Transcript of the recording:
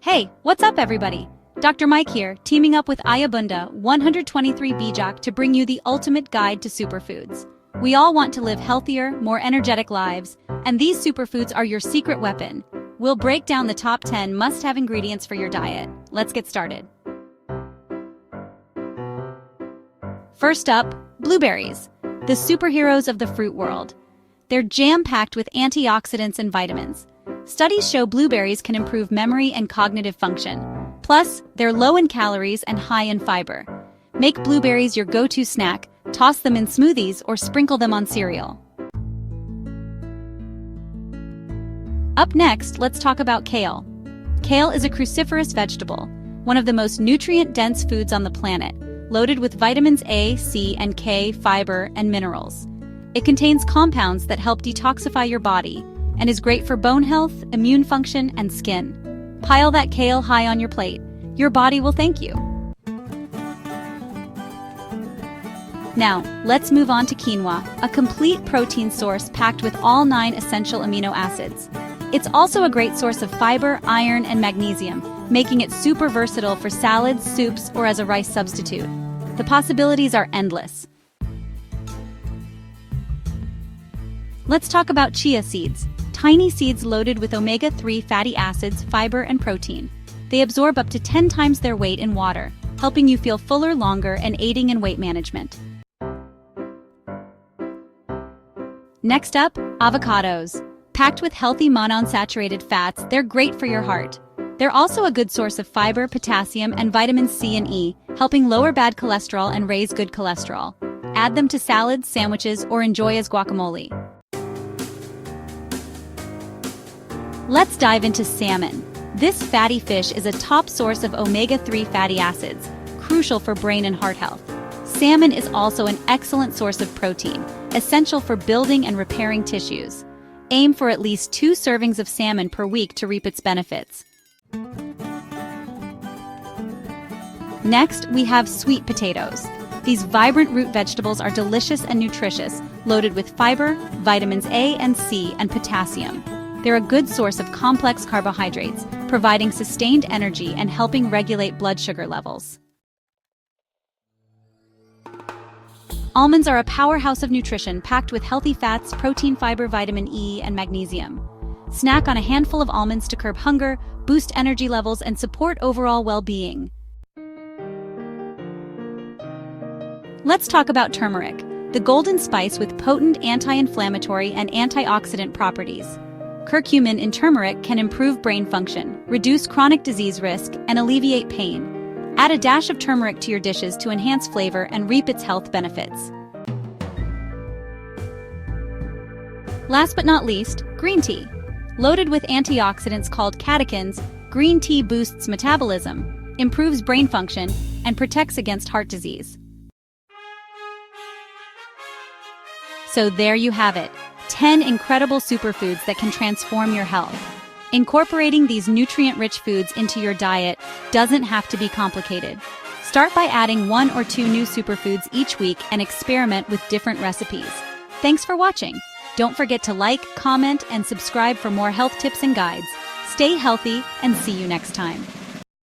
Hey, what's up everybody? Dr. Mike here, teaming up with Ayabunda 123 Bijak to bring you the ultimate guide to superfoods. We all want to live healthier, more energetic lives, and these superfoods are your secret weapon. We'll break down the top 10 must-have ingredients for your diet. Let's get started. First up, blueberries, the superheroes of the fruit world. They're jam-packed with antioxidants and vitamins. Studies show blueberries can improve memory and cognitive function. Plus, they're low in calories and high in fiber. Make blueberries your go-to snack, toss them in smoothies, or sprinkle them on cereal. Up next, let's talk about kale. Kale is a cruciferous vegetable, one of the most nutrient-dense foods on the planet, loaded with vitamins A, C, and K, fiber, and minerals. It contains compounds that help detoxify your body and is great for bone health, immune function, and skin. Pile that kale high on your plate. Your body will thank you. Now, let's move on to quinoa, a complete protein source packed with all 9 essential amino acids. It's also a great source of fiber, iron, and magnesium, making it super versatile for salads, soups, or as a rice substitute. The possibilities are endless. Let's talk about chia seeds. Tiny seeds loaded with omega-3 fatty acids, fiber, and protein. They absorb up to 10 times their weight in water, helping you feel fuller longer and aiding in weight management. Next up, avocados. Packed with healthy monounsaturated fats, they're great for your heart. They're also a good source of fiber, potassium, and vitamins C and E, helping lower bad cholesterol and raise good cholesterol. Add them to salads, sandwiches, or enjoy as guacamole. Let's dive into salmon. This fatty fish is a top source of omega-3 fatty acids, crucial for brain and heart health. Salmon is also an excellent source of protein, essential for building and repairing tissues. Aim for at least 2 servings of salmon per week to reap its benefits. Next, we have sweet potatoes. These vibrant root vegetables are delicious and nutritious, loaded with fiber, vitamins A and C, and potassium. They're a good source of complex carbohydrates, providing sustained energy and helping regulate blood sugar levels. Almonds are a powerhouse of nutrition packed with healthy fats, protein, fiber, vitamin E, and magnesium. Snack on a handful of almonds to curb hunger, boost energy levels, and support overall well-being. Let's talk about turmeric, the golden spice with potent anti-inflammatory and antioxidant properties. Curcumin in turmeric can improve brain function, reduce chronic disease risk, and alleviate pain. Add a dash of turmeric to your dishes to enhance flavor and reap its health benefits. Last but not least, green tea. Loaded with antioxidants called catechins, green tea boosts metabolism, improves brain function, and protects against heart disease. So there you have it, 10 incredible superfoods that can transform your health. Incorporating these nutrient-rich foods into your diet doesn't have to be complicated. Start by adding 1 or 2 new superfoods each week and experiment with different recipes. Thanks for watching. Don't forget to like, comment, and subscribe for more health tips and guides. Stay healthy and see you next time.